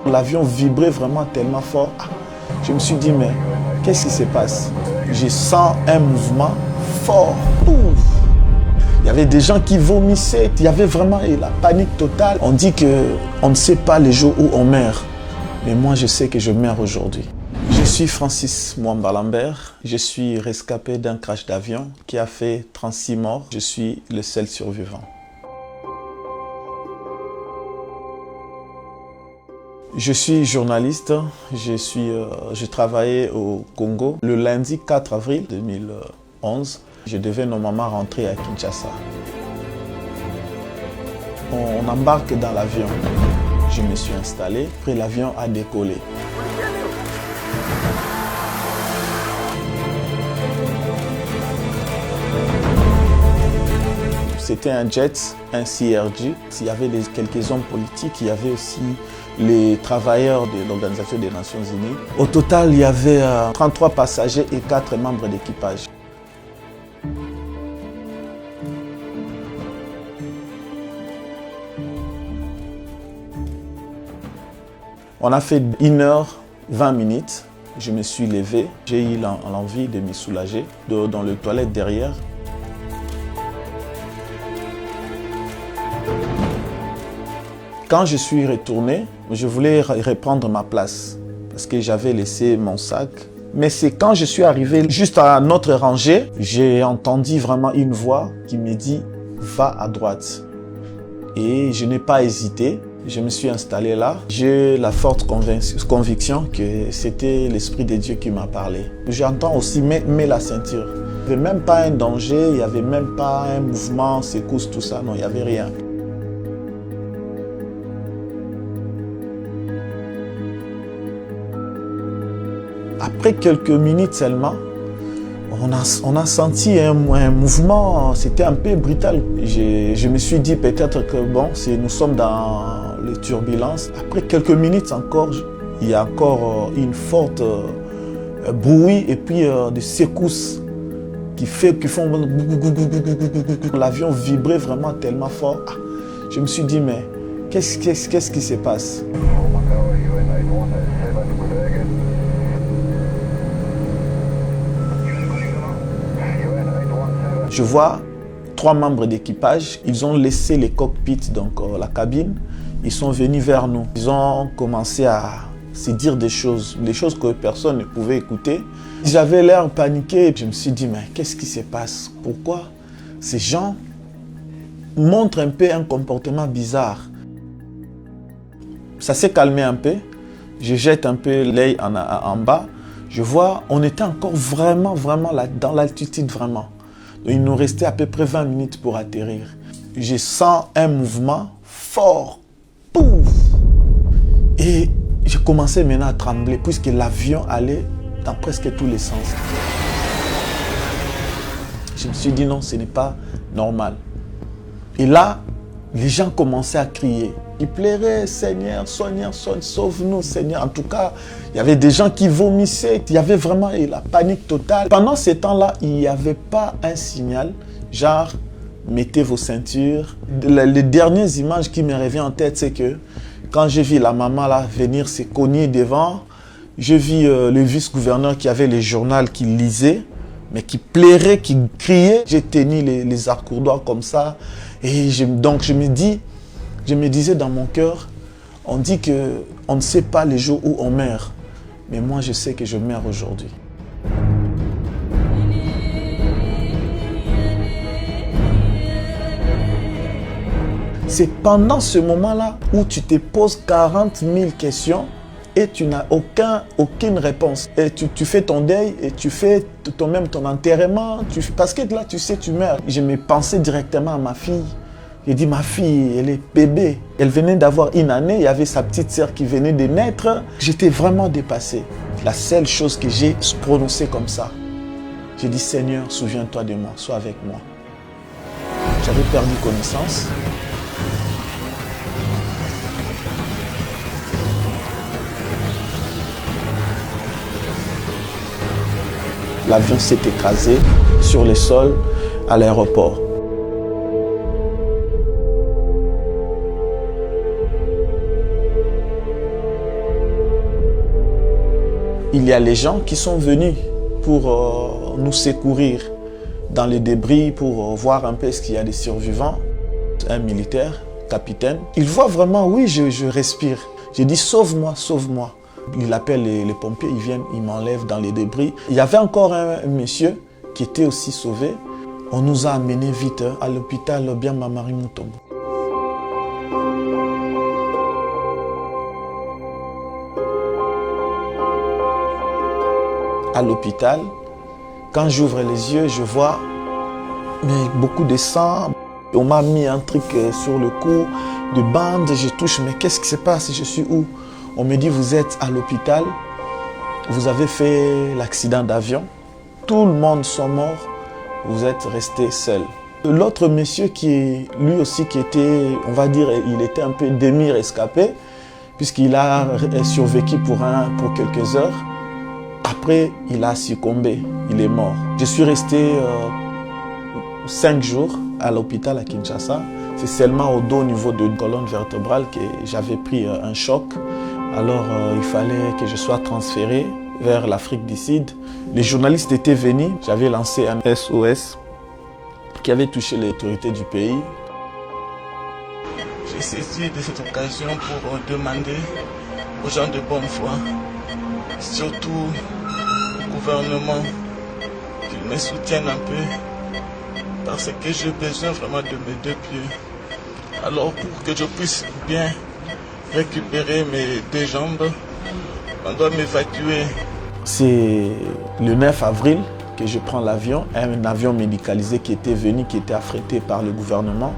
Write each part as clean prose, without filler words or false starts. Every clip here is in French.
L'avion vibrait vraiment tellement fort. Je me suis dit, mais qu'est-ce qui se passe? Je sens un mouvement fort. Ouf. Il y avait des gens qui vomissaient. Il y avait vraiment la panique totale. On dit qu'on ne sait pas les jours où on meurt. Mais moi, je sais que je meurs aujourd'hui. Je suis Francis Mwamba Lambert. Je suis rescapé d'un crash d'avion qui a fait 36 morts. Je suis le seul survivant. Je suis journaliste, je travaillais au Congo. Le lundi 4 avril 2011, je devais normalement rentrer à Kinshasa. On embarque dans l'avion. Je me suis installé, puis l'avion a décollé. C'était un jet, un CRJ. Il y avait quelques hommes politiques, il y avait aussi les travailleurs de l'Organisation des Nations Unies. Au total, il y avait 33 passagers et 4 membres d'équipage. On a fait 1h20. Je me suis levé. J'ai eu l'envie de me soulager dans les toilettes derrière. Quand je suis retourné, je voulais reprendre ma place parce que j'avais laissé mon sac. Mais c'est quand je suis arrivé juste à notre rangée, j'ai entendu vraiment une voix qui me dit « Va à droite ». Et je n'ai pas hésité. Je me suis installé là. J'ai la forte conviction que c'était l'Esprit de Dieu qui m'a parlé. J'entends aussi « Mets la ceinture ». Il n'y avait même pas un danger, il n'y avait même pas un mouvement, secousse, tout ça. Non, il n'y avait rien. Après quelques minutes seulement, on a senti un mouvement, c'était un peu brutal. Je me suis dit peut-être que bon, nous sommes dans les turbulences. Après quelques minutes encore, il y a encore une forte bruit et puis des secousses qui font... L'avion vibrait vraiment tellement fort. Je me suis dit, mais qu'est-ce qui se passe? Je vois 3 membres d'équipage, ils ont laissé les cockpits, donc la cabine, ils sont venus vers nous. Ils ont commencé à se dire des choses que personne ne pouvait écouter. J'avais l'air paniqué, je me suis dit, mais qu'est-ce qui se passe? Pourquoi ces gens montrent un peu un comportement bizarre? Ça s'est calmé un peu, je jette un peu l'œil en bas, je vois, on était encore vraiment là, dans l'altitude vraiment. Il nous restait à peu près 20 minutes pour atterrir. Je sens un mouvement fort. Pouf! Et je commençais maintenant à trembler puisque l'avion allait dans presque tous les sens. Je me suis dit non, ce n'est pas normal. Et là, les gens commençaient à crier. Ils pleuraient, Seigneur, sauve-nous, Seigneur. En tout cas, il y avait des gens qui vomissaient. Il y avait vraiment la panique totale. Pendant ces temps-là, il n'y avait pas un signal, genre, mettez vos ceintures. Les dernières images qui me reviennent en tête, c'est que quand j'ai vu la maman là venir se cogner devant, j'ai vu le vice-gouverneur qui avait le journal qui lisait, mais qui pleurait, qui criait. J'ai tenu les accoudoirs comme ça. Et donc je me disais dans mon cœur, on dit qu'on ne sait pas les jours où on meurt. Mais moi, je sais que je meurs aujourd'hui. C'est pendant ce moment-là où tu te poses 40 000 questions et tu n'as aucune réponse. Et tu fais ton deuil et tu fais toi-même ton enterrement. Parce que là, tu sais, tu meurs. Je me pensais directement à ma fille. J'ai dit, ma fille, elle est bébé. Elle venait d'avoir 1 année. Il y avait sa petite sœur qui venait de naître. J'étais vraiment dépassé. La seule chose que j'ai prononcée comme ça, j'ai dit, Seigneur, souviens-toi de moi, sois avec moi. J'avais perdu connaissance. L'avion s'est écrasé sur le sol à l'aéroport. il y a les gens qui sont venus pour nous secourir dans les débris, pour voir un peu ce qu'il y a des survivants. Un militaire, capitaine, il voit vraiment, oui, je respire. J'ai dit, sauve-moi, sauve-moi. Il appelle les pompiers, ils viennent, ils m'enlèvent dans les débris. Il y avait encore un monsieur qui était aussi sauvé. On nous a amenés vite à l'hôpital Biamba Marie Mutombo. À l'hôpital, quand j'ouvre les yeux, je vois beaucoup de sang. On m'a mis un truc sur le cou, de bandes, je touche, mais qu'est-ce qui se passe? Je suis où? On me dit, vous êtes à l'hôpital, vous avez fait l'accident d'avion, tout le monde sont morts, vous êtes resté seul. L'autre monsieur qui était, on va dire, il était un peu demi-rescapé, puisqu'il a survécu pour quelques heures. Après, il a succombé, il est mort. Je suis resté 5 jours à l'hôpital à Kinshasa. C'est seulement au dos, au niveau de la colonne vertébrale, que j'avais pris un choc. Alors, il fallait que je sois transféré vers l'Afrique du Sud. Les journalistes étaient venus. J'avais lancé un SOS qui avait touché les autorités du pays. J'ai saisi de cette occasion pour demander aux gens de bonne foi, surtout au gouvernement, qu'ils me soutiennent un peu, parce que j'ai besoin vraiment de mes 2 pieds. Alors pour que je puisse bien récupérer mes 2 jambes, on doit m'évacuer. C'est le 9 avril que je prends l'avion, un avion médicalisé qui était venu, qui était affrété par le gouvernement.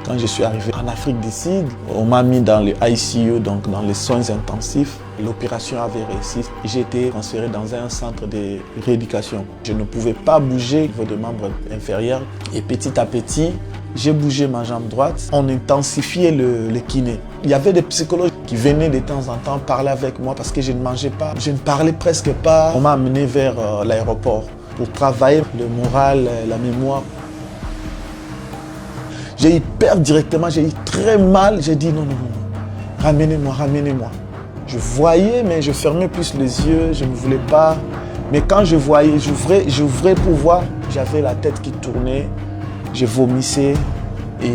Quand je suis arrivé en Afrique du Sud, on m'a mis dans le ICU, donc dans les soins intensifs. L'opération avait réussi. J'ai été transféré dans un centre de rééducation. Je ne pouvais pas bouger au niveau de membres inférieurs. Et petit à petit, j'ai bougé ma jambe droite. On intensifiait le kiné. Il y avait des psychologues qui venaient de temps en temps parler avec moi parce que je ne mangeais pas. Je ne parlais presque pas. On m'a amené vers l'aéroport pour travailler le moral, la mémoire. J'ai eu peur directement, j'ai eu très mal. J'ai dit non, non, non, ramenez-moi, ramenez-moi. Je voyais, mais je fermais plus les yeux, je ne voulais pas. Mais quand je voyais, j'ouvrais pour voir, j'avais la tête qui tournait, je vomissais. Et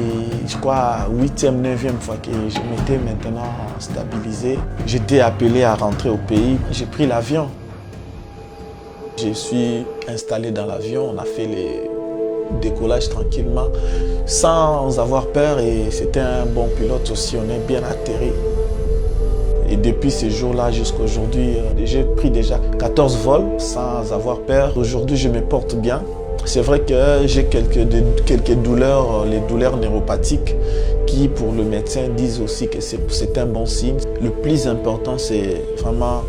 je crois, 8e, 9e fois que je m'étais maintenant stabilisé. J'étais appelé à rentrer au pays. J'ai pris l'avion. Je suis installé dans l'avion, on a fait les décollage tranquillement, sans avoir peur, et c'était un bon pilote aussi, on est bien atterri. Et depuis ce jour-là jusqu'à aujourd'hui, j'ai pris déjà 14 vols sans avoir peur. Aujourd'hui, je me porte bien. C'est vrai que j'ai quelques douleurs, les douleurs neuropathiques, qui pour le médecin disent aussi que c'est un bon signe. Le plus important, c'est vraiment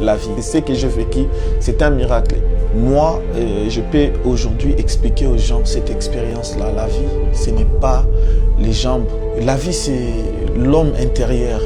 la vie. Et ce que j'ai vécu, c'est un miracle. Moi, je peux aujourd'hui expliquer aux gens cette expérience-là. La vie, ce n'est pas les jambes. La vie, c'est l'homme intérieur.